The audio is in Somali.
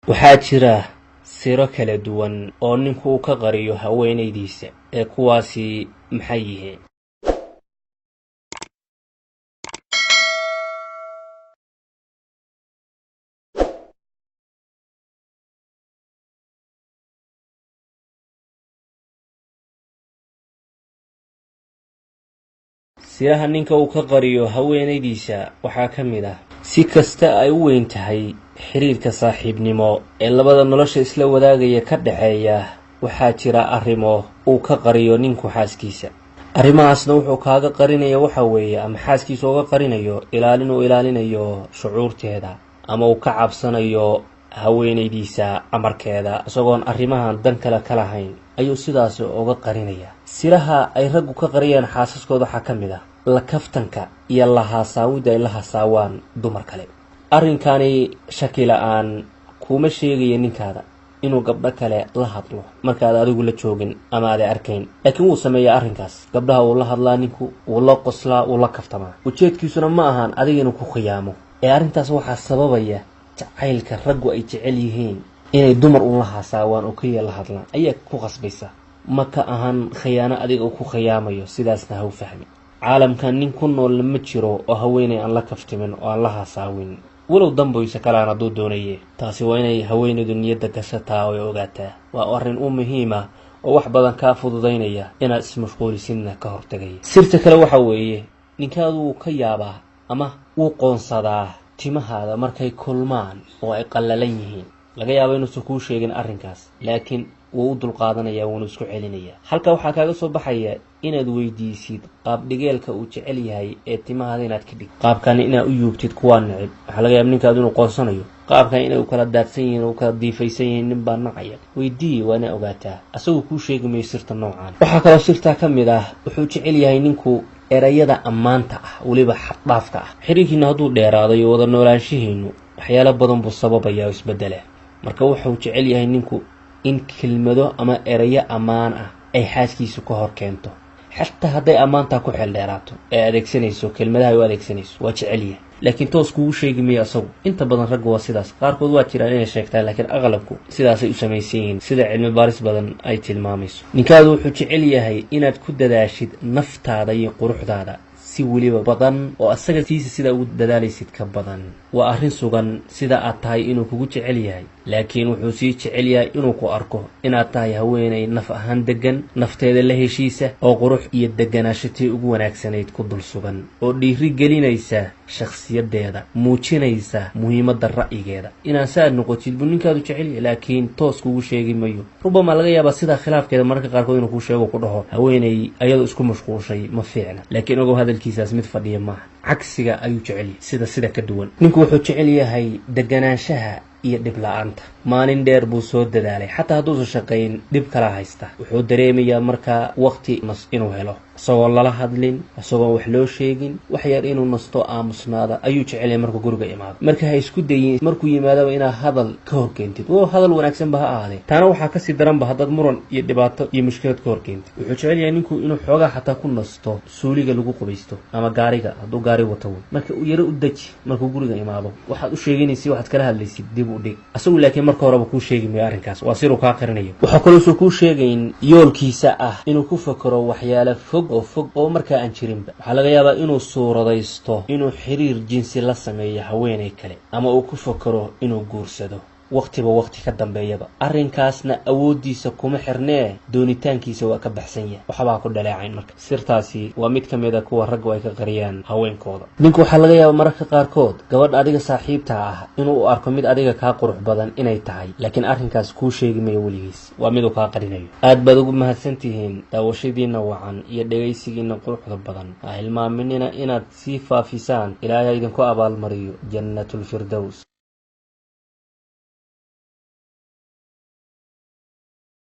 waxaa jira siro kala duwan oo ninku uu ka qariyo haweenaydiisa ee kuwaasi maxay yihiin? siraha ninka uu ka qariyo haweenaydiisa waxaa ka mid ah si kasta ay u weyn tahay xiriirka saaxiibnimo ee labada nolosha isla wadaagaya ka dhaxeeya waxaa jira arrimo uu ka qariyo ninku xaaskiisa. arrimahaasna wuxuu kaaga qarinaya waxa weeye ama xaaskiisa uga qarinayo uu ilaalinayo shucuurteeda ama uu ka cabsanayo haweenaydiisa amarkeeda isagoon arrimahan dan kale ka lahayn ayuu sidaas uga qarinaya. siraha ay raggu ka qariyaan xaasaskooda waxaa ka mid ah la kaftanka iyo la haasaawida ay la haasaawaan dumar kale. arrinkani shaki la'aan kuma sheegaya ninkaada inuu gabdho kale la hadlo markaad adigu la joogin ama aad arkayn, laakiin wuu sameeyaa arrinkaas. gabdhaha uu la hadlaa ninku, wuu la qoslaa, wuu la kaftamaa. ujeedkiisuna ma ahan adiga inuu ku khiyaamo, ee arrintaas waxaa sababaya jacaylka raggu ay jecel yihiin inay dumar la haasaawaan oo kaliya la hadlaan ayaa ku qasbaysa. ma ka ahan khiyaano adiga uu ku khiyaamayo, sidaasna ha u fahmi. caalamkan nin ku nool ma jiro oo haweenay aan la kaftimin oo aan la haasaawin walow damboysa kalaan hadduu doonaye. taasi waa inay haweenaydu niyadda gashataa oo ay ogaataa. waa arrin u muhiima oo wax badan kaa fududaynaya inaad ismashquulisidna ka hortagaya. sirta kale waxa weeye ninkaadu wuu ka yaabaa ama wuu qoonsadaa timahaada markay kulmaan oo ay qallalan yihiin. laga yaabo inuusan kuu sheegin arrinkaas, laakiin wuu u dulqaadanaya, wuuna isku celinaya. halka waxaa kaaga soo baxaya inaad weydiisid qaab dhigeelka uu jecel yahay ee timahaada inaad ka dhig. qaabkan inaad u yuubtid kuwaa necib, waxaa laga yaaba ninkaadu inuu qoonsanayo. qaabkan inay u kala daadsan yihiin oo u kala diifaysan yihiin nin baa nacaya. weydii waana ogaataa, asagoo kuu sheegi mayo sirta noocaan. waxaa kaloo sirtaa ka mid ah wuxuu jecel yahay ninku erayada ammaanta ah weliba xaddhaafka ah. xiriirkiina hadduu dheeraaday oo wada noolaanshihiinu waxyaalo badan buu sababaya oo isbedela. marka wuxuu jecel yahay ninku in kelmado ama erayo ammaan ah ay xaaskiisu ka hor keento, xataa hadday ammaantaa ku xeel dheeraato ee adeegsanayso kelmadaha ay u adeegsanayso waa jecel yahay, laakiin toos kugu sheegi mayo asagu. inta badan raggu waa sidaas. qaarkood waa jiraan inay sheegtaan, laakiin aqlabku sidaasay u samaysan yihiin sida cilmi baaris badan ay tilmaamayso. ninkaadu wuxuu jecel yahay inaad ku dadaashid naftaada iyo quruxdaada si weliba badan oo asaga tiisa sida ugu dadaalaysid ka badan. waa arrin sugan sida aad tahay inuu kugu jecel yahay, laakiin wuxuu sii jecel yahay inuu ku arko inaad tahay haweenay naf ahaan degan, nafteeda la heshiisa oo qurux iyo deganaashatii ugu wanaagsanayd ku dul sugan, oo dhiiri gelinaysa shakhsiyadeeda, muujinaysa muhiimadda ra'yigeeda. inaad saad noqotid buu ninkaadu jecel yahay, laakiin toos kugu sheegi mayo. rubama laga yaabaa sidaa khilaafkeeda mararka qaarkood inuu kuu sheego ku dhaho haweenay ayadoo isku mashquulshay ma fiicna, laakiin ogow hadalkiisaas mid fadhiya maaha. cagsiga ayuu jecel yahay, sida ka duwan. ninku wuxuu jecel yahay deganaanshaha iyo dhib la'aanta. maalin dheer buu soo dadaalay, xataa hadduusan shaqayn dhib kala haysta. wuxuu dareemayaa markaa waqti inuu helo isagoo lala hadlin, isagoo wax loo sheegin, wax yar inuu nasto aamusnaada ayuu jecel yahay markuu guriga imaado. marka ha isku dayin markuu yimaadaba inaad hadal ka horkeentid, oo hadal wanaagsan ba ha ahaadee. taana waxaa kasii daranba haddaad muran iyo dhibaato iyo mushkilad ka horkeentid. wuxuu jecel yahay ninku inuu xoogaa xataa ku nasto suuliga lagu qubaysto ama gaariga hadduu gaari wato wey. marka yaro u deji markuu guriga imaado. waxaad u sheeganaysid, waxaad kala hadlaysid dib u dhig. asagu laakiin marka horeba kuu sheegi mayo arrinkaas, waa siruu kaa qarinayo. waxaa kaloosan kuu sheegayn yoolkiisa ah inuu ku fakero waxyaalo fog oo markaa aan jirinba. waxaa laga yaabaa inuu suuradaysto inuu xiriir jinsi la sameeyo haweenay kale, ama uu ku fakero inuu guursado waqti ka dambeeyaba. arrinkaasna awoodiisa kuma xirnee doonitaankiisa waa ka baxsan yahay. waxbaa ku dhaleecayn. marka sirtaasi waa mid ka mid a kuwa raggu ay ka qariyaan haweenkooda. ninku waxaa laga yaabaa mararka qaarkood gabadha adiga saaxiibta ah inuu u arko mid adiga kaa qurux badan inay tahay, laakiin arrinkaas kuu sheegi mayo weligiis. waa miduu kaa qarinayo. aad baad ugu mahadsantihiin daawashadiina wacan iyo dhegaysigiina quruxda badan. ha hilmaaminina inaad sii faafisaan. ilaahay idinku abaalmariyo jannatulfirdows.